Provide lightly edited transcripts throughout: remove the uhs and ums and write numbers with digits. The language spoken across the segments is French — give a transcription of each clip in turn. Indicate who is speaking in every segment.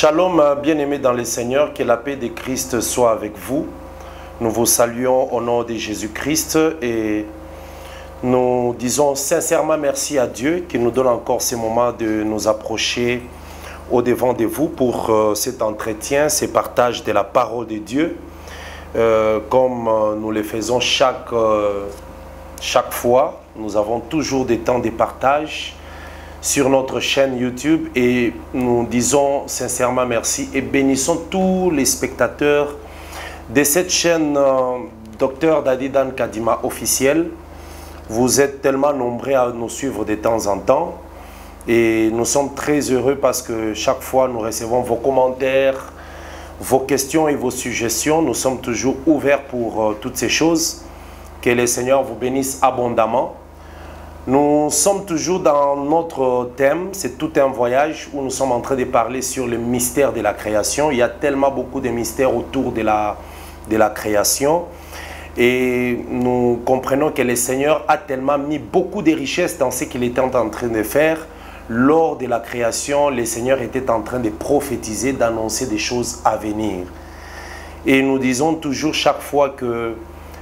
Speaker 1: Shalom, bien-aimés dans le Seigneur, que la paix de Christ soit avec vous. Nous vous saluons au nom de Jésus-Christ et nous disons sincèrement merci à Dieu qui nous donne encore ce moment de nous approcher au-devant de vous pour cet entretien, ces partages de la parole de Dieu, comme nous le faisons chaque fois. Nous avons toujours des temps de partage sur notre chaîne YouTube et nous disons sincèrement merci et bénissons tous les spectateurs de cette chaîne Dr Dadi Dan Kadima officielle. Vous êtes tellement nombreux à nous suivre de temps en temps et nous sommes très heureux parce que chaque fois nous recevons vos commentaires, vos questions et vos suggestions. Nous sommes toujours ouverts pour toutes ces choses. Que le Seigneur vous bénisse abondamment. Nous sommes toujours dans notre thème, c'est tout un voyage où nous sommes en train de parler sur le mystère de la création. Il y a tellement beaucoup de mystères autour de la création. Et nous comprenons que le Seigneur a tellement mis beaucoup de richesses dans ce qu'il était en train de faire. Lors de la création, le Seigneur était en train de prophétiser, d'annoncer des choses à venir. Et nous disons toujours chaque fois que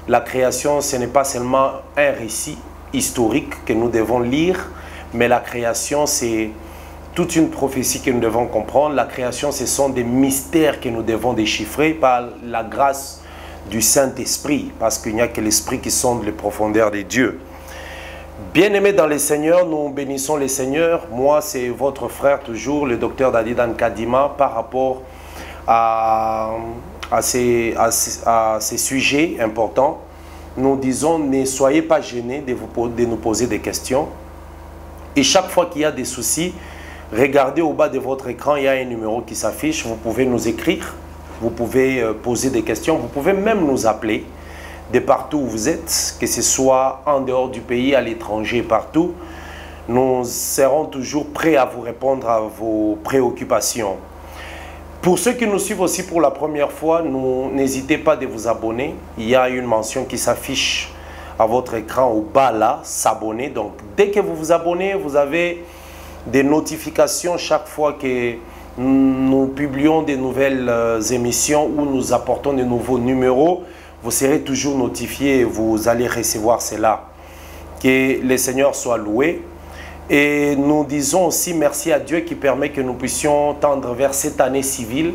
Speaker 1: la création, ce n'est pas seulement un récit historique que nous devons lire, mais la création, c'est toute une prophétie que nous devons comprendre. La création, ce sont des mystères que nous devons déchiffrer par la grâce du Saint-Esprit, parce qu'il n'y a que l'Esprit qui sonde les profondeurs de Dieu. Bien-aimés dans le Seigneur, nous bénissons le Seigneur. Moi, c'est votre frère toujours, le docteur Dadi Dan Kadima, par rapport à ces sujets importants. Nous disons, ne soyez pas gênés de nous poser des questions. Et chaque fois qu'il y a des soucis, regardez au bas de votre écran, il y a un numéro qui s'affiche. Vous pouvez nous écrire, vous pouvez poser des questions, vous pouvez même nous appeler de partout où vous êtes, que ce soit en dehors du pays, à l'étranger, partout. Nous serons toujours prêts à vous répondre à vos préoccupations. Pour ceux qui nous suivent aussi pour la première fois, n'hésitez pas de vous abonner. Il y a une mention qui s'affiche à votre écran au bas là, s'abonner. Donc dès que vous vous abonnez, vous avez des notifications chaque fois que nous publions des nouvelles émissions ou nous apportons de nouveaux numéros. Vous serez toujours notifié et vous allez recevoir cela. Que le Seigneur soit loué. Et nous disons aussi merci à Dieu qui permet que nous puissions tendre vers cette année civile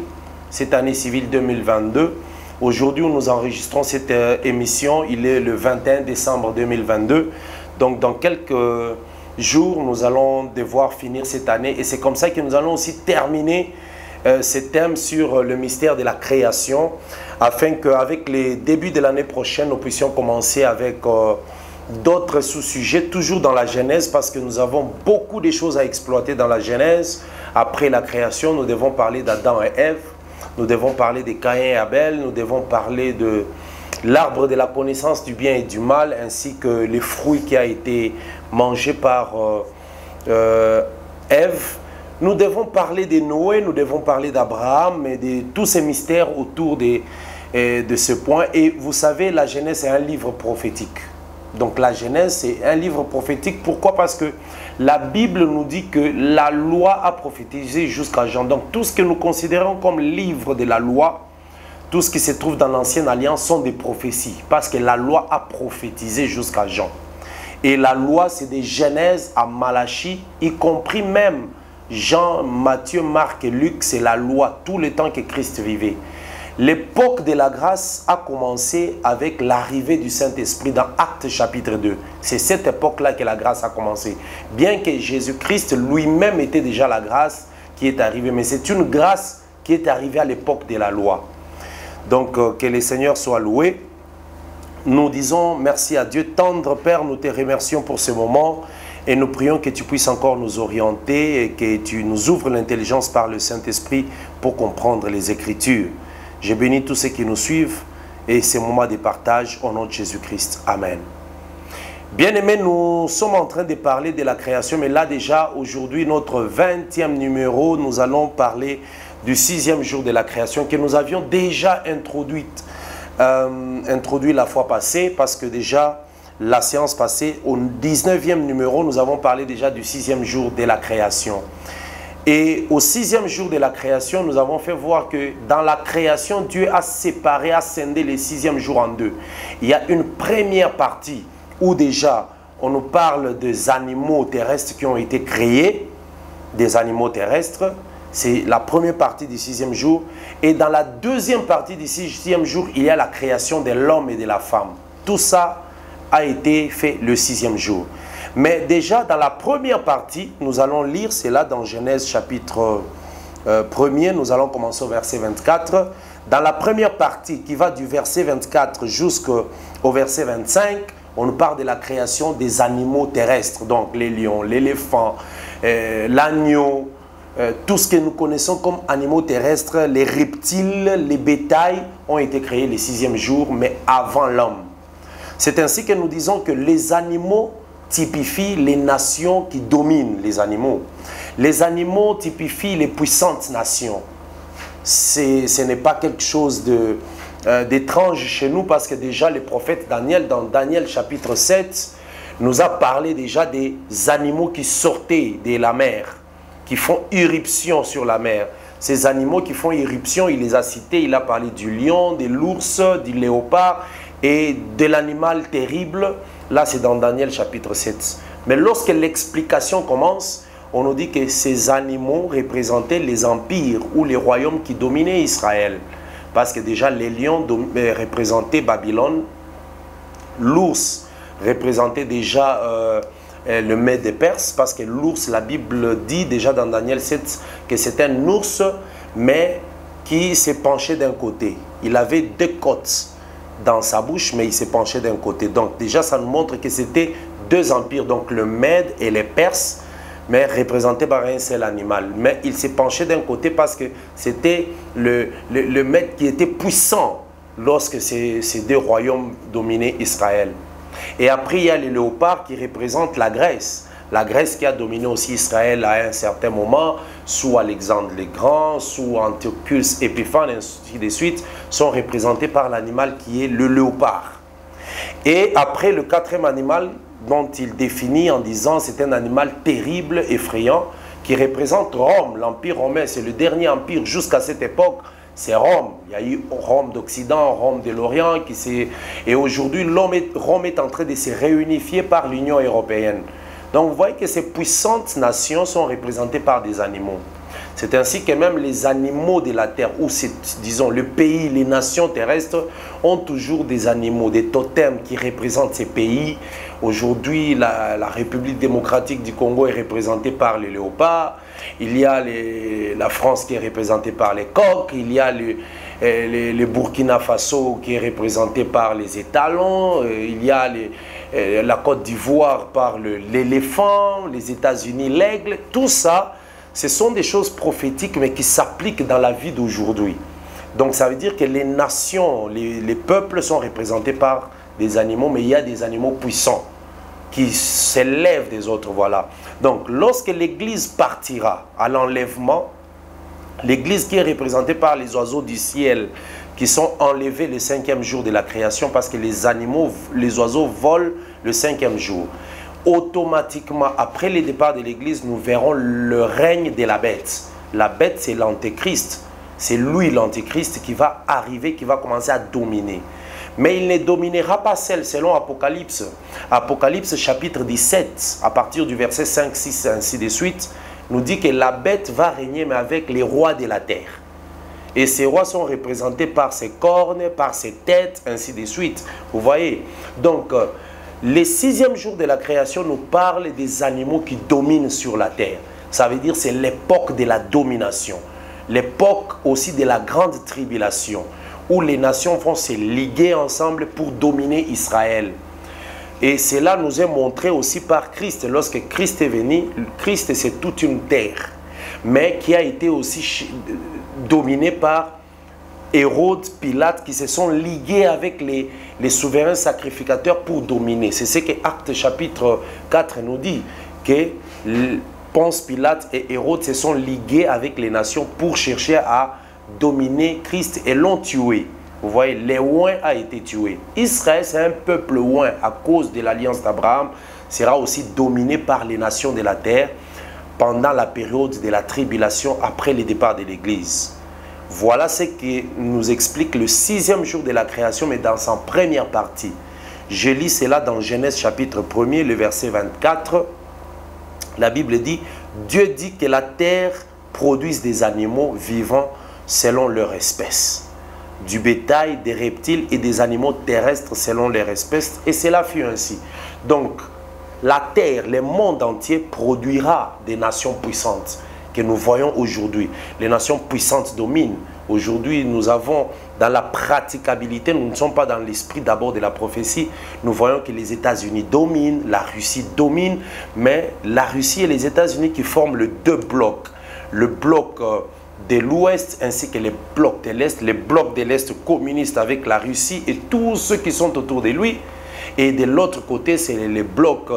Speaker 1: 2022. Aujourd'hui, où nous enregistrons cette émission, il est le 21 décembre 2022. Donc, dans quelques jours, nous allons devoir finir cette année. Et c'est comme ça que nous allons aussi terminer ce thème sur le mystère de la création, afin qu'avec les débuts de l'année prochaine, nous puissions commencer avec d'autres sous-sujets, toujours dans la Genèse, parce que nous avons beaucoup de choses à exploiter dans la Genèse. Après la création, nous devons parler d'Adam et Ève, nous devons parler de Caïn et Abel, nous devons parler de l'arbre de la connaissance du bien et du mal, ainsi que les fruits qui a été mangé par Ève. Nous devons parler de Noé, nous devons parler d'Abraham et de tous ces mystères autour de ce point. Et vous savez, la Genèse est un livre prophétique. Donc la Genèse, c'est un livre prophétique. Pourquoi? Parce que la Bible nous dit que la loi a prophétisé jusqu'à Jean. Donc tout ce que nous considérons comme livre de la loi, tout ce qui se trouve dans l'Ancienne Alliance sont des prophéties. Parce que la loi a prophétisé jusqu'à Jean. Et la loi, c'est des Genèse à Malachie, y compris même Jean, Matthieu, Marc et Luc, c'est la loi tout le temps que Christ vivait. L'époque de la grâce a commencé avec l'arrivée du Saint-Esprit dans Actes chapitre 2. C'est cette époque-là que la grâce a commencé. Bien que Jésus-Christ lui-même était déjà la grâce qui est arrivée. Mais c'est une grâce qui est arrivée à l'époque de la loi. Donc que le Seigneur soit loué. Nous disons merci à Dieu. Tendre Père, nous te remercions pour ce moment. Et nous prions que tu puisses encore nous orienter et que tu nous ouvres l'intelligence par le Saint-Esprit pour comprendre les Écritures. Je bénis tous ceux qui nous suivent et ces moments de partage au nom de Jésus-Christ. Amen. Bien-aimés, nous sommes en train de parler de la création, mais là déjà, aujourd'hui, notre 20e numéro, nous allons parler du 6e jour de la création que nous avions déjà introduit la fois passée, parce que déjà, la séance passée, au 19e numéro, nous avons parlé déjà du 6e jour de la création. Et au 6e jour de la création, nous avons fait voir que dans la création, Dieu a séparé, a scindé les 6e jours en deux. Il y a une première partie où déjà on nous parle des animaux terrestres qui ont été créés, des animaux terrestres. C'est la première partie du 6e jour. Et dans la deuxième partie du 6e jour, il y a la création de l'homme et de la femme. Tout ça a été fait le 6e jour. Mais déjà, dans la première partie, nous allons lire cela dans Genèse chapitre 1er. Nous allons commencer au verset 24. Dans la première partie, qui va du verset 24 jusqu'au verset 25, on nous parle de la création des animaux terrestres. Donc, les lions, l'éléphant, l'agneau, tout ce que nous connaissons comme animaux terrestres, les reptiles, les bétails ont été créés le 6e jour, mais avant l'homme. C'est ainsi que nous disons que les animaux typifient les nations qui dominent les animaux. Les animaux typifient les puissantes nations. Ce n'est pas quelque chose d'étrange chez nous parce que déjà le prophète Daniel, dans Daniel chapitre 7, nous a parlé déjà des animaux qui sortaient de la mer, qui font irruption sur la mer. Ces animaux qui font irruption, il les a cités, il a parlé du lion, de l'ours, du léopard et de l'animal terrible. Là, c'est dans Daniel chapitre 7. Mais lorsque l'explication commence, on nous dit que ces animaux représentaient les empires ou les royaumes qui dominaient Israël. Parce que déjà, les lions représentaient Babylone. L'ours représentait déjà le Mède des Perses. Parce que l'ours, la Bible dit déjà dans Daniel 7 que c'était un ours, mais qui s'est penché d'un côté. Il avait deux côtes dans sa bouche, mais il s'est penché d'un côté. Donc déjà, ça nous montre que c'était deux empires, donc le Mède et les Perses, mais représentés par un seul animal. Mais il s'est penché d'un côté parce que c'était le Mède qui était puissant lorsque ces deux royaumes dominaient Israël. Et après, il y a les léopards qui représentent la Grèce. La Grèce qui a dominé aussi Israël à un certain moment, sous Alexandre le Grand, sous Antiochus Épiphane, et ainsi de suite, sont représentés par l'animal qui est le léopard. Et après, le quatrième animal dont il définit en disant c'est un animal terrible, effrayant, qui représente Rome, l'Empire romain. C'est le dernier empire jusqu'à cette époque, c'est Rome. Il y a eu Rome d'Occident, Rome de l'Orient, et aujourd'hui, Rome est en train de se réunifier par l'Union européenne. Donc vous voyez que ces puissantes nations sont représentées par des animaux. C'est ainsi que même les animaux de la terre, ou disons le pays, les nations terrestres, ont toujours des animaux, des totems qui représentent ces pays. Aujourd'hui, la République démocratique du Congo est représentée par les léopards. Il y a la France qui est représentée par les coqs. Il y a le Burkina Faso qui est représenté par les étalons. Il y a la Côte d'Ivoire par l'éléphant, les États-Unis l'aigle. Tout ça, ce sont des choses prophétiques mais qui s'appliquent dans la vie d'aujourd'hui. Donc ça veut dire que les nations, les peuples sont représentés par des animaux, mais il y a des animaux puissants qui s'élèvent des autres. Voilà. Donc lorsque l'Église partira à l'enlèvement, l'Église qui est représentée par les oiseaux du ciel qui sont enlevés le 5e jour de la création parce que les animaux, les oiseaux volent le 5e jour. Automatiquement, après le départ de l'Église, nous verrons le règne de la bête. La bête, c'est l'antéchrist. C'est lui, l'antéchrist, qui va arriver, qui va commencer à dominer. Mais il ne dominera pas seul, selon Apocalypse. Apocalypse chapitre 17, à partir du verset 5, 6, ainsi de suite, nous dit que la bête va régner, mais avec les rois de la terre. Et ces rois sont représentés par ses cornes, par ses têtes, ainsi de suite. Vous voyez? Donc, les 6e jours de la création nous parlent des animaux qui dominent sur la terre. Ça veut dire que c'est l'époque de la domination. L'époque aussi de la grande tribulation, où les nations vont se liguer ensemble pour dominer Israël. Et cela nous est montré aussi par Christ. Lorsque Christ est venu, Christ c'est toute une terre, mais qui a été aussi dominée par Hérode, Pilate, qui se sont ligués avec les souverains sacrificateurs pour dominer. C'est ce que Actes chapitre 4 nous dit, que Ponce Pilate et Hérode se sont ligués avec les nations pour chercher à dominer Christ et l'ont tué. Vous voyez, les oints a été tué. Israël, c'est un peuple oint à cause de l'alliance d'Abraham, sera aussi dominé par les nations de la terre pendant la période de la tribulation après le départ de l'Église. Voilà ce que nous explique le 6e jour de la création, mais dans sa première partie. Je lis cela dans Genèse chapitre 1er, le verset 24. La Bible dit, Dieu dit que la terre produise des animaux vivants selon leur espèce, du bétail, des reptiles et des animaux terrestres selon leur espèce. Et cela fut ainsi. Donc, la terre, le monde entier produira des nations puissantes que nous voyons aujourd'hui. Les nations puissantes dominent. Aujourd'hui, nous avons dans la praticabilité, nous ne sommes pas dans l'esprit d'abord de la prophétie. Nous voyons que les États-Unis dominent, la Russie domine, mais la Russie et les États-Unis qui forment les deux blocs. Le bloc de l'Ouest ainsi que les blocs de l'Est. Les blocs de l'Est communistes avec la Russie et tous ceux qui sont autour de lui. Et de l'autre côté, c'est les blocs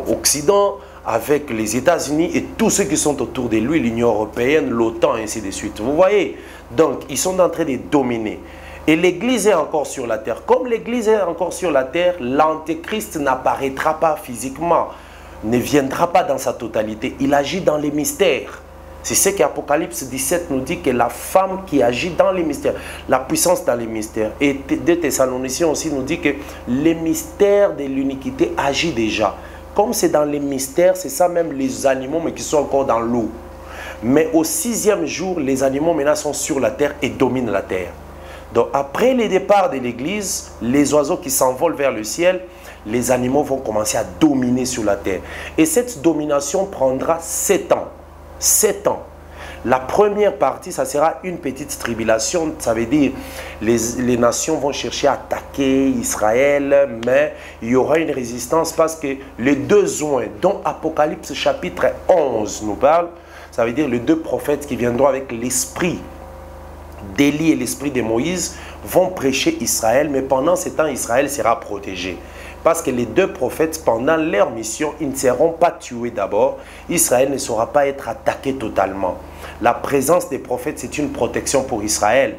Speaker 1: Occident avec les États-Unis et tous ceux qui sont autour de lui, l'Union européenne, l'OTAN, ainsi de suite. Vous voyez? Donc, ils sont en train de dominer. Et l'Église est encore sur la terre. Comme l'Église est encore sur la terre, l'Antéchrist n'apparaîtra pas physiquement, ne viendra pas dans sa totalité. Il agit dans les mystères. C'est ce qu'Apocalypse 17 nous dit, que la femme qui agit dans les mystères, la puissance dans les mystères. Et 2 Thessaloniciens aussi nous dit que les mystères de l'iniquité agit déjà. Comme c'est dans les mystères, c'est ça même les animaux, mais qui sont encore dans l'eau. Mais au 6e jour, les animaux maintenant sont sur la terre et dominent la terre. Donc après le départ de l'Église, les oiseaux qui s'envolent vers le ciel, les animaux vont commencer à dominer sur la terre. Et cette domination prendra 7 ans. 7 ans. La première partie, ça sera une petite tribulation. Ça veut dire les nations vont chercher à attaquer Israël, mais il y aura une résistance parce que les deux joints dont Apocalypse chapitre 11 nous parle, ça veut dire les deux prophètes qui viendront avec l'esprit d'Élie et l'esprit de Moïse vont prêcher Israël, mais pendant ce temps, Israël sera protégé. Parce que les deux prophètes, pendant leur mission, ils ne seront pas tués d'abord. Israël ne saura pas être attaqué totalement. La présence des prophètes, c'est une protection pour Israël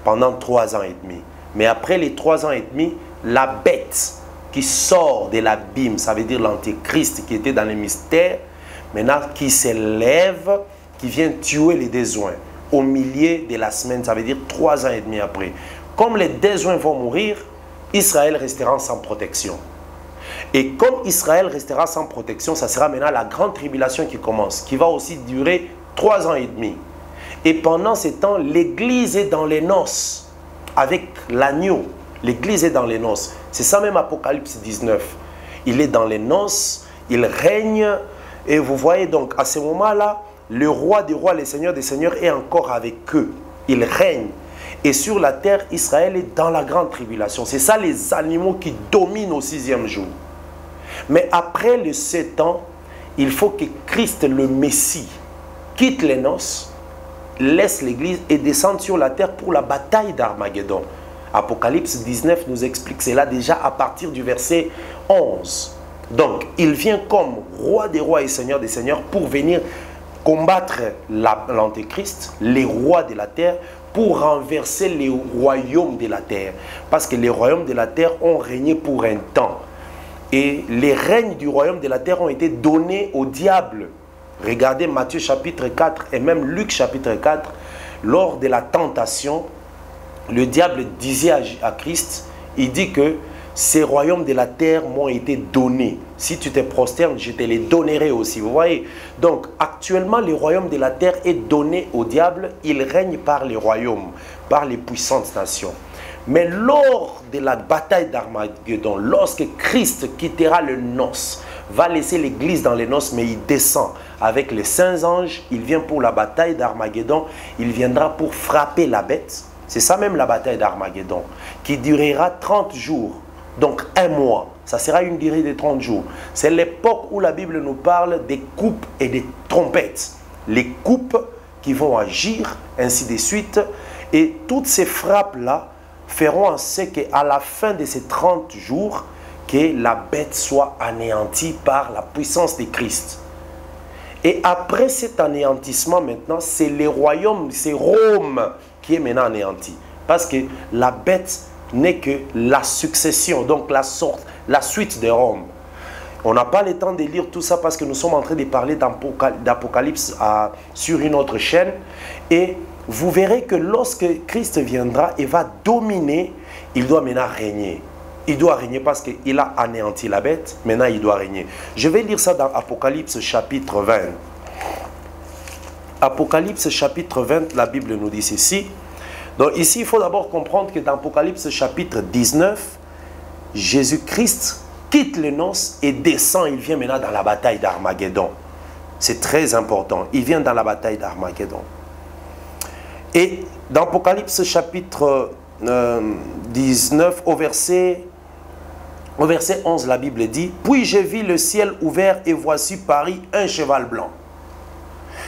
Speaker 1: pendant 3 ans et demi. Mais après les 3 ans et demi, la bête qui sort de l'abîme, ça veut dire l'antéchrist qui était dans les mystères, maintenant qui s'élève, qui vient tuer les désoins au milieu de la semaine, ça veut dire 3 ans et demi après. Comme les désoins vont mourir, Israël restera sans protection. Et comme Israël restera sans protection, ça sera maintenant la grande tribulation qui commence, qui va aussi durer 3 ans et demi. Et pendant ce temps, l'Église est dans les noces, avec l'agneau. L'Église est dans les noces. C'est ça même Apocalypse 19. Il est dans les noces, il règne. Et vous voyez donc, à ce moment-là, le roi des rois, le seigneur des seigneurs est encore avec eux. Il règne. Et sur la terre, Israël est dans la grande tribulation. C'est ça les animaux qui dominent au 6e jour. Mais après les 7 ans, il faut que Christ, le Messie, quitte les noces, laisse l'Église et descende sur la terre pour la bataille d'Armageddon. Apocalypse 19 nous explique cela déjà à partir du verset 11. Donc, il vient comme roi des rois et seigneur des seigneurs pour venir combattre l'Antéchrist, les rois de la terre, pour renverser les royaumes de la terre. Parce que les royaumes de la terre ont régné pour un temps. Et les règnes du royaume de la terre ont été donnés au diable. Regardez Matthieu chapitre 4 et même Luc chapitre 4. Lors de la tentation, le diable disait à Christ, il dit que ces royaumes de la terre m'ont été donnés. Si tu te prosternes, je te les donnerai aussi. Vous voyez? Donc, actuellement, le royaume de la terre est donné au diable. Il règne par les royaumes, par les puissantes nations. Mais lors de la bataille d'Armageddon, lorsque Christ quittera le noces, va laisser l'Église dans les noces, mais il descend avec les saints anges, il vient pour la bataille d'Armageddon, il viendra pour frapper la bête. C'est ça même la bataille d'Armageddon, qui durera 30 jours. Donc 1 mois, ça sera une durée de 30 jours. C'est l'époque où la Bible nous parle des coupes et des trompettes. Les coupes qui vont agir, ainsi de suite. Et toutes ces frappes-là feront en sorte qu'à la fin de ces 30 jours, que la bête soit anéantie par la puissance de Christ. Et après cet anéantissement maintenant, c'est les royaumes, c'est Rome qui est maintenant anéanti. Parce que la bête n'est que la succession, donc la suite de Rome. On n'a pas le temps de lire tout ça parce que nous sommes en train de parler d'Apocalypse sur une autre chaîne. Et vous verrez que lorsque Christ viendra et va dominer, il doit maintenant régner. Il doit régner parce qu'il a anéanti la bête. Maintenant, il doit régner. Je vais lire ça dans Apocalypse chapitre 20. Apocalypse chapitre 20, la Bible nous dit ceci. Donc ici, il faut d'abord comprendre que dans Apocalypse chapitre 19, Jésus-Christ quitte les noces et descend. Il vient maintenant dans la bataille d'Armageddon. C'est très important. Il vient dans la bataille d'Armageddon. Et dans Apocalypse chapitre 19, au verset 11, la Bible dit « Puis j'ai vu le ciel ouvert et voici Paris un cheval blanc.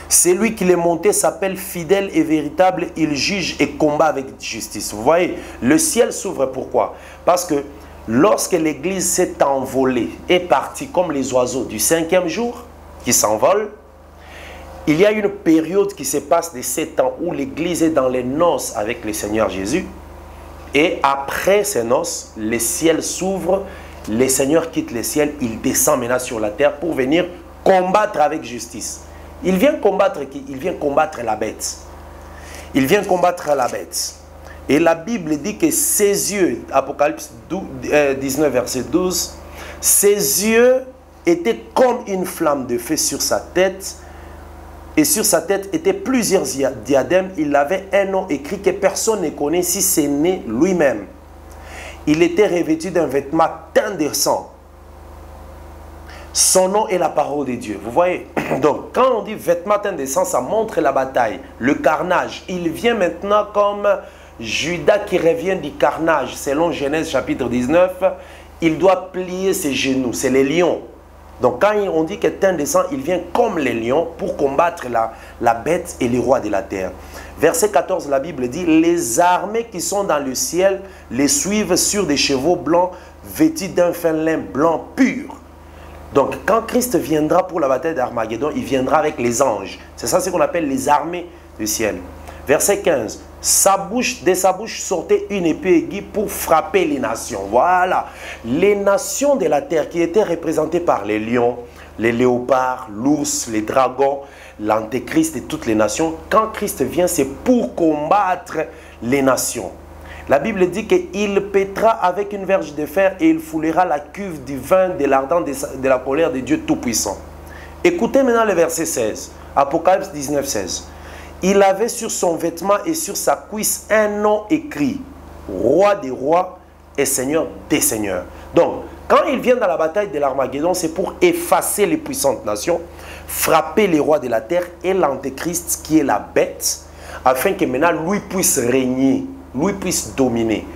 Speaker 1: Celui qui l'est monté s'appelle fidèle et véritable, il juge et combat avec justice. » Vous voyez, le ciel s'ouvre pourquoi? Parce que lorsque l'Église s'est envolée, est partie comme les oiseaux du 5e jour, qui s'envolent, il y a une période qui se passe de 7 ans où l'Église est dans les noces avec le Seigneur Jésus. Et après ces noces, le ciel s'ouvre, le Seigneur quitte le ciel, il descend maintenant sur la terre pour venir combattre avec justice. Il vient combattre qui? Il vient combattre la bête. Il vient combattre la bête. Et la Bible dit que ses yeux, Apocalypse 19, verset 12, ses yeux étaient comme une flamme de feu sur sa tête. Et sur sa tête étaient plusieurs diadèmes. Il avait un nom écrit que personne ne connaît si ce n'est lui-même. Il était revêtu d'un vêtement teint de sang. Son nom est la parole de Dieu. Vous voyez? Donc, quand on dit vêtement teint de sang, ça montre la bataille, le carnage. Il vient maintenant comme Judas qui revient du carnage. Selon Genèse chapitre 19, il doit plier ses genoux. C'est les lions. Donc, quand on dit que teint de sang, il vient comme les lions pour combattre la bête et les rois de la terre. Verset 14, la Bible dit « Les armées qui sont dans le ciel les suivent sur des chevaux blancs vêtus d'un fin lin blanc pur. » Donc, quand Christ viendra pour la bataille d'Armageddon, il viendra avec les anges. C'est ça ce qu'on appelle les armées du ciel. Verset 15. De sa bouche sortait une épée aiguë pour frapper les nations. Voilà. Les nations de la terre qui étaient représentées par les lions, les léopards, l'ours, les dragons, l'antéchrist et toutes les nations. Quand Christ vient, c'est pour combattre les nations. La Bible dit qu'il pètera avec une verge de fer et il foulera la cuve du vin de l'ardent de la colère de Dieu Tout-Puissant. Écoutez maintenant le verset 16. Apocalypse 19, 16. Il avait sur son vêtement et sur sa cuisse un nom écrit. Roi des rois et Seigneur des seigneurs. Donc, quand il vient dans la bataille de l'Armageddon, c'est pour effacer les puissantes nations, frapper les rois de la terre et l'antéchrist qui est la bête, afin que maintenant lui puisse régner. Lui puisse dominer.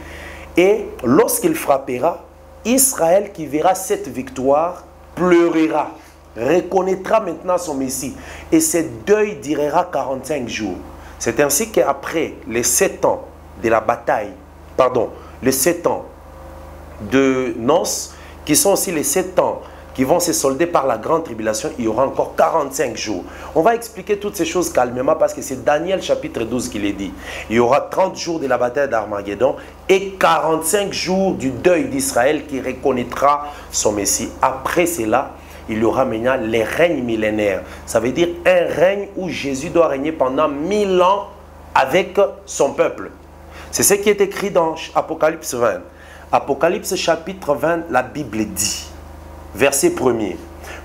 Speaker 1: Et lorsqu'il frappera, Israël qui verra cette victoire pleurera, reconnaîtra maintenant son Messie. Et ce deuil durera 45 jours. C'est ainsi qu'après les 7 ans de la bataille, les 7 ans de noces, qui sont aussi les 7 ans qui vont se solder par la grande tribulation, il y aura encore 45 jours. On va expliquer toutes ces choses calmement parce que c'est Daniel chapitre 12 qui les dit. Il y aura 30 jours de la bataille d'Armageddon et 45 jours du deuil d'Israël qui reconnaîtra son Messie. Après cela, il y aura maintenant les règnes millénaires. Ça veut dire un règne où Jésus doit régner pendant 1000 ans avec son peuple. C'est ce qui est écrit dans Apocalypse 20. Apocalypse chapitre 20, la Bible dit. Verset 1er.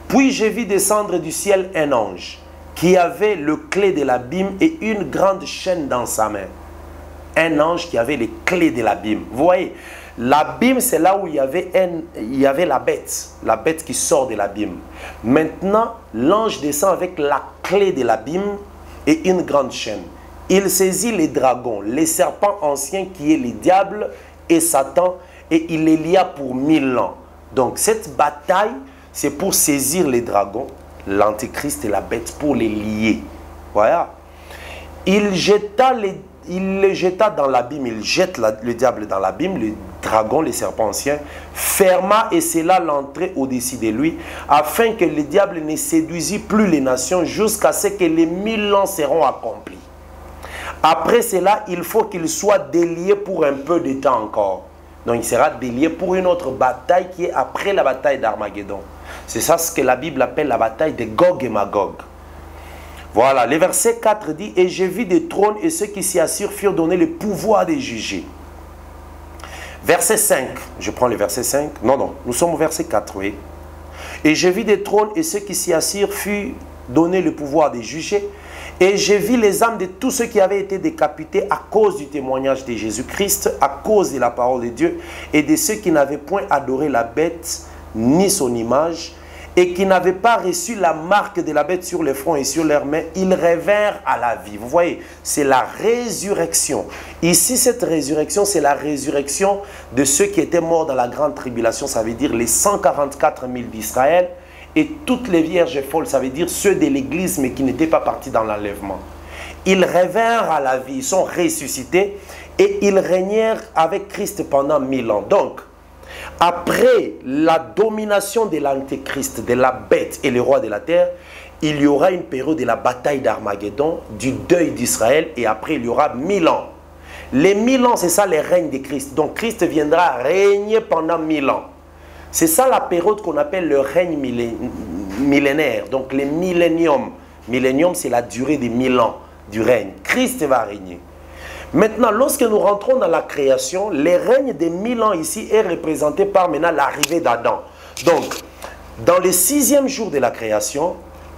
Speaker 1: Puis j'ai vu descendre du ciel un ange qui avait le clé de l'abîme et une grande chaîne dans sa main. Un ange qui avait les clés de l'abîme. Vous voyez, l'abîme c'est là où il y avait la bête qui sort de l'abîme. Maintenant, l'ange descend avec la clé de l'abîme et une grande chaîne. Il saisit les dragons, les serpents anciens qui est le diable et Satan et il les lia pour 1000 ans. Donc cette bataille, c'est pour saisir les dragons, l'antéchrist et la bête, pour les lier. Voilà. Il les jeta dans l'abîme, il jette le diable dans l'abîme, le dragon, les serpents anciens, ferma et scella l'entrée au-dessus de lui, afin que le diable ne séduisit plus les nations jusqu'à ce que les 1000 ans seront accomplis. Après cela, il faut qu'il soit délié pour un peu de temps encore. Donc il sera délié pour une autre bataille qui est après la bataille d'Armageddon. C'est ça ce que la Bible appelle la bataille de Gog et Magog. Voilà, le verset 4 dit « Et j'ai vu des trônes et ceux qui s'y assurent furent donnés le pouvoir de juger. » Verset 5, je prends le verset 5. Non, nous sommes au verset 4, oui. « Et j'ai vu des trônes et ceux qui s'y assurent furent donnés le pouvoir de juger. Et j'ai vu les âmes de tous ceux qui avaient été décapités à cause du témoignage de Jésus-Christ, à cause de la parole de Dieu, et de ceux qui n'avaient point adoré la bête ni son image, et qui n'avaient pas reçu la marque de la bête sur le front et sur leurs mains, ils revinrent à la vie. » Vous voyez, c'est la résurrection. Ici, cette résurrection, c'est la résurrection de ceux qui étaient morts dans la grande tribulation, ça veut dire les 144 000 d'Israël, et toutes les vierges folles, ça veut dire ceux de l'église, mais qui n'étaient pas partis dans l'enlèvement. Ils revinrent à la vie, ils sont ressuscités, et ils régnèrent avec Christ pendant 1000 ans. Donc, après la domination de l'antéchrist, de la bête et le roi de la terre, il y aura une période de la bataille d'Armageddon, du deuil d'Israël, et après il y aura 1000 ans. Les 1000 ans, c'est ça le règne de Christ. Donc Christ viendra régner pendant 1000 ans. C'est ça la période qu'on appelle le règne millénaire, donc les milléniums. Millénium, c'est la durée des 1000 ans du règne. Christ va régner. Maintenant, lorsque nous rentrons dans la création, le règne des 1000 ans ici est représenté par maintenant l'arrivée d'Adam. Donc, dans le 6e jour de la création,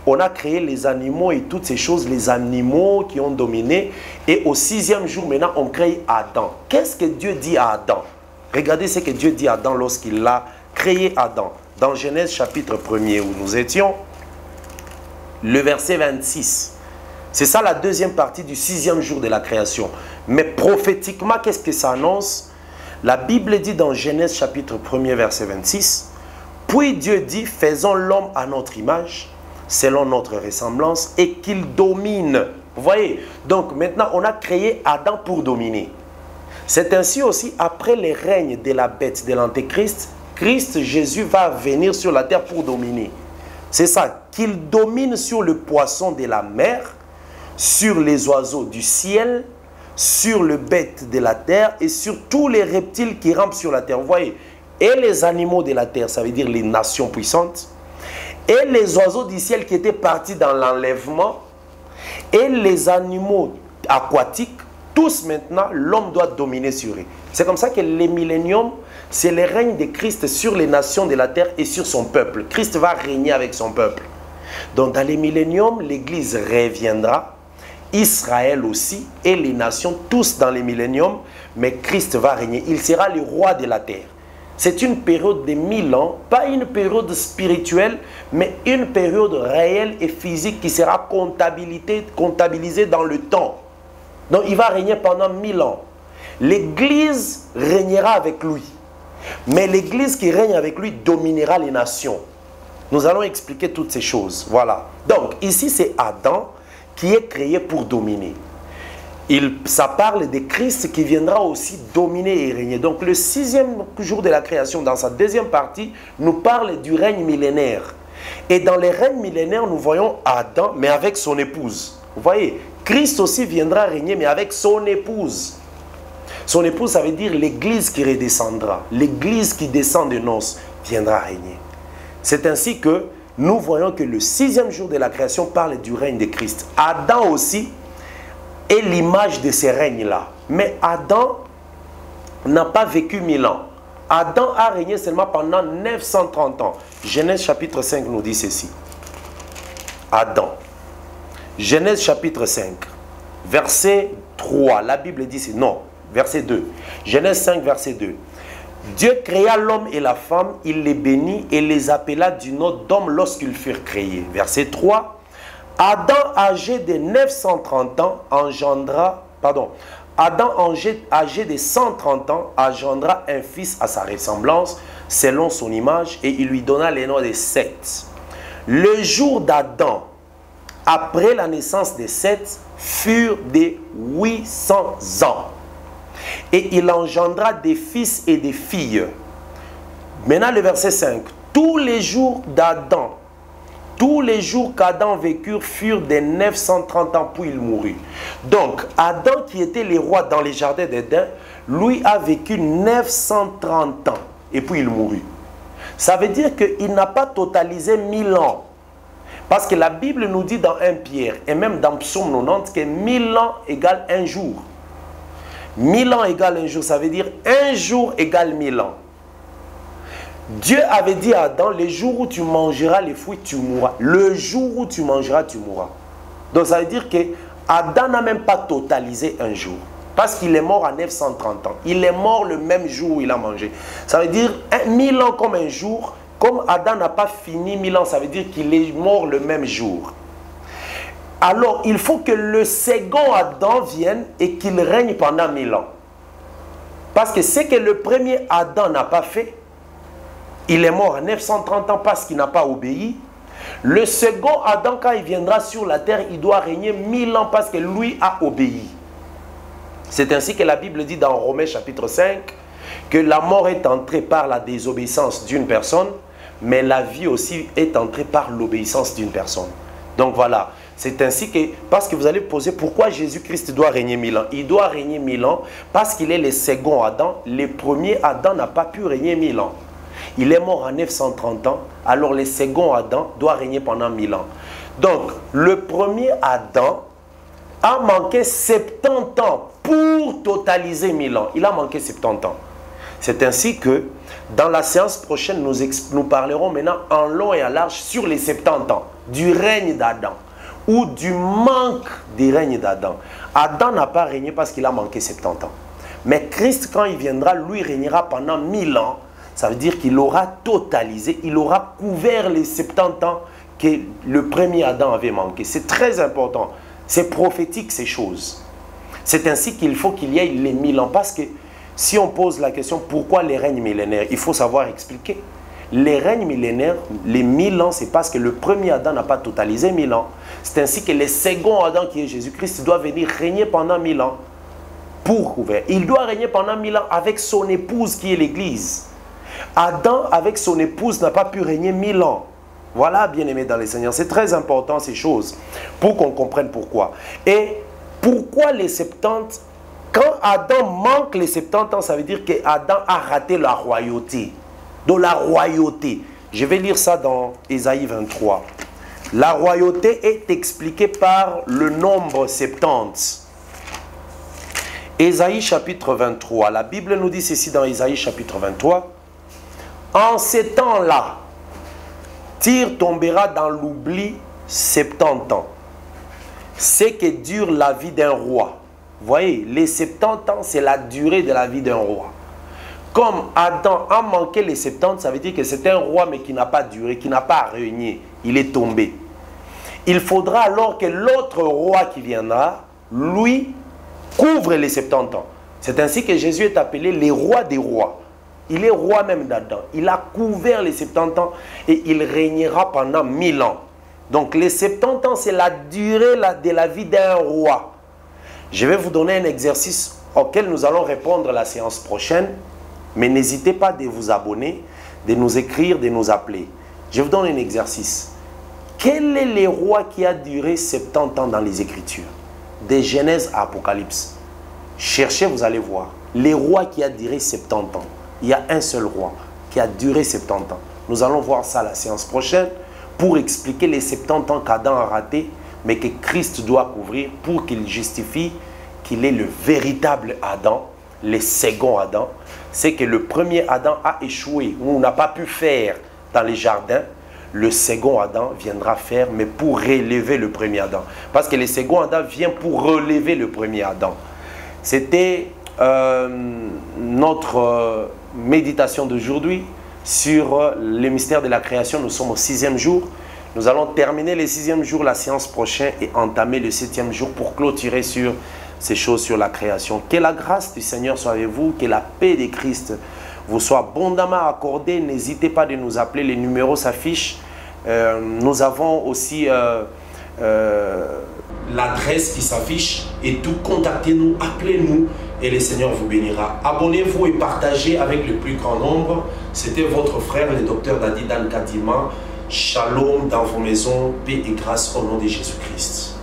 Speaker 1: on a créé les animaux et toutes ces choses, les animaux qui ont dominé. Et au 6e jour, maintenant, on crée Adam. Qu'est-ce que Dieu dit à Adam? Regardez ce que Dieu dit à Adam lorsqu'il a créé Adam. Dans Genèse chapitre 1er où nous étions, le verset 26. C'est ça la deuxième partie du 6e jour de la création. Mais prophétiquement, qu'est-ce que ça annonce? La Bible dit dans Genèse chapitre 1er verset 26, « Puis Dieu dit, faisons l'homme à notre image, selon notre ressemblance, et qu'il domine. » Vous voyez? Donc maintenant, on a créé Adam pour dominer. C'est ainsi aussi, après le règne de la bête, de l'antéchrist, Christ Jésus va venir sur la terre pour dominer. C'est ça, qu'il domine sur le poisson de la mer, sur les oiseaux du ciel, sur le bête de la terre et sur tous les reptiles qui rampent sur la terre. Vous voyez, et les animaux de la terre, ça veut dire les nations puissantes, et les oiseaux du ciel qui étaient partis dans l'enlèvement, et les animaux aquatiques, tous maintenant, l'homme doit dominer sur eux. C'est comme ça que les milléniums, c'est le règne de Christ sur les nations de la terre et sur son peuple. Christ va régner avec son peuple. Donc dans les milléniums, l'Église reviendra, Israël aussi, et les nations, tous dans les milléniums, mais Christ va régner. Il sera le roi de la terre. C'est une période de 1000 ans, pas une période spirituelle, mais une période réelle et physique qui sera comptabilisée dans le temps. Donc il va régner pendant 1000 ans. L'Église régnera avec lui. Mais l'Église qui règne avec lui dominera les nations. Nous allons expliquer toutes ces choses. Voilà. Donc ici c'est Adam qui est créé pour dominer. Ça parle de Christ qui viendra aussi dominer et régner. Donc le 6e jour de la création, dans sa deuxième partie, nous parle du règne millénaire. Et dans le règne millénaire, nous voyons Adam, mais avec son épouse. Vous voyez, Christ aussi viendra régner, mais avec son épouse. Son épouse, ça veut dire l'Église qui redescendra. L'Église qui descend de noces viendra régner. C'est ainsi que nous voyons que le 6e jour de la création parle du règne de Christ. Adam aussi est l'image de ces règnes-là. Mais Adam n'a pas vécu 1000 ans. Adam a régné seulement pendant 930 ans. Genèse chapitre 5 nous dit ceci. Adam. Genèse chapitre 5, verset 3. La Bible dit ceci. Non, verset 2. Genèse 5, verset 2. Dieu créa l'homme et la femme, il les bénit et les appela du nom d'homme lorsqu'ils furent créés. Verset 3. Adam, âgé de 930 ans, Adam, âgé de 130 ans, engendra un fils à sa ressemblance, selon son image, et il lui donna le nom de Seth. Le jour d'Adam, après la naissance de Seth, furent de 800 ans. Et il engendra des fils et des filles. Maintenant le verset 5. Tous les jours d'Adam, tous les jours qu'Adam vécut furent de 930 ans, puis il mourut. Donc Adam qui était le roi dans les jardins d'Éden, lui a vécu 930 ans et puis il mourut. Ça veut dire qu'il n'a pas totalisé 1000 ans. Parce que la Bible nous dit dans 1 Pierre et même dans Psaume 90 que 1000 ans égale un jour. 1000 ans égale un jour, ça veut dire un jour égale 1000 ans. Dieu avait dit à Adam, le jour où tu mangeras les fruits, tu mourras. Le jour où tu mangeras, tu mourras. Donc ça veut dire que Adam n'a même pas totalisé un jour. Parce qu'il est mort à 930 ans. Il est mort le même jour où il a mangé. Ça veut dire 1000 ans comme un jour. Comme Adam n'a pas fini 1000 ans, ça veut dire qu'il est mort le même jour. Alors, il faut que le second Adam vienne et qu'il règne pendant 1000 ans. Parce que ce que le premier Adam n'a pas fait, il est mort à 930 ans parce qu'il n'a pas obéi. Le second Adam, quand il viendra sur la terre, il doit régner 1000 ans parce que lui a obéi. C'est ainsi que la Bible dit dans Romains chapitre 5 que la mort est entrée par la désobéissance d'une personne, mais la vie aussi est entrée par l'obéissance d'une personne. Donc voilà, c'est ainsi que, parce que vous allez poser pourquoi Jésus-Christ doit régner 1000 ans. Il doit régner 1000 ans parce qu'il est le second Adam. Le premier Adam n'a pas pu régner 1000 ans. Il est mort à 930 ans, alors le second Adam doit régner pendant 1000 ans. Donc, le premier Adam a manqué 70 ans pour totaliser 1000 ans. Il a manqué 70 ans. C'est ainsi que, dans la séance prochaine, nous parlerons maintenant en long et en large sur les 70 ans du règne d'Adam ou du manque du règne d'Adam. Adam n'a pas régné parce qu'il a manqué 70 ans. Mais Christ, quand il viendra, lui régnera pendant 1000 ans. Ça veut dire qu'il aura totalisé, il aura couvert les 70 ans que le premier Adam avait manqué. C'est très important. C'est prophétique ces choses. C'est ainsi qu'il faut qu'il y ait les 1000 ans. Parce que si on pose la question pourquoi les règnes millénaires, il faut savoir expliquer. Les règnes millénaires, les 1000 ans, c'est parce que le premier Adam n'a pas totalisé 1000 ans. C'est ainsi que le second Adam qui est Jésus-Christ doit venir régner pendant 1000 ans. Pour couvrir. Il doit régner pendant 1000 ans avec son épouse qui est l'Église. Adam, avec son épouse, n'a pas pu régner 1000 ans. Voilà, bien-aimés dans les Seigneurs. C'est très important ces choses pour qu'on comprenne pourquoi. Et pourquoi les 70? Quand Adam manque les 70 ans, ça veut dire qu'Adam a raté la royauté. De la royauté. Je vais lire ça dans Ésaïe 23. La royauté est expliquée par le nombre 70. Ésaïe chapitre 23. La Bible nous dit ceci dans Ésaïe chapitre 23. En ces temps-là, Tyr tombera dans l'oubli 70 ans. C'est que dure la vie d'un roi. Vous voyez, les 70 ans, c'est la durée de la vie d'un roi. Comme Adam a manqué les 70, ça veut dire que c'est un roi mais qui n'a pas duré, qui n'a pas régné. Il est tombé. Il faudra alors que l'autre roi qui viendra, lui, couvre les 70 ans. C'est ainsi que Jésus est appelé le roi des rois. Il est roi même d'Adam. Il a couvert les 70 ans et il régnera pendant 1000 ans. Donc les 70 ans, c'est la durée de la vie d'un roi. Je vais vous donner un exercice auquel nous allons répondre la séance prochaine. Mais n'hésitez pas de vous abonner, de nous écrire, de nous appeler. Je vous donne un exercice. Quel est le roi qui a duré 70 ans dans les Écritures? De Genèse à Apocalypse. Cherchez, vous allez voir. Les rois qui a duré 70 ans. Il y a un seul roi qui a duré 70 ans. Nous allons voir ça la séance prochaine pour expliquer les 70 ans qu'Adam a raté, mais que Christ doit couvrir pour qu'il justifie qu'il est le véritable Adam, le second Adam. C'est que le premier Adam a échoué, ou n'a pas pu faire dans les jardins. Le second Adam viendra faire, mais pour relever le premier Adam. Parce que le second Adam vient pour relever le premier Adam. C'était notre méditation d'aujourd'hui sur le mystère de la création. Nous sommes au 6e jour. Nous allons terminer le 6e jour, la séance prochaine, et entamer le 7e jour pour clôturer sur ces choses sur la création. Que la grâce du Seigneur soit avec vous, que la paix de Christ vous soit abondamment accordée. N'hésitez pas de nous appeler, les numéros s'affichent. Nous avons aussi l'adresse qui s'affiche et tout. Contactez-nous, appelez-nous et le Seigneur vous bénira. Abonnez-vous et partagez avec le plus grand nombre. C'était votre frère, le docteur Dadi Dan Kadima. Shalom dans vos maisons, paix et grâce au nom de Jésus-Christ.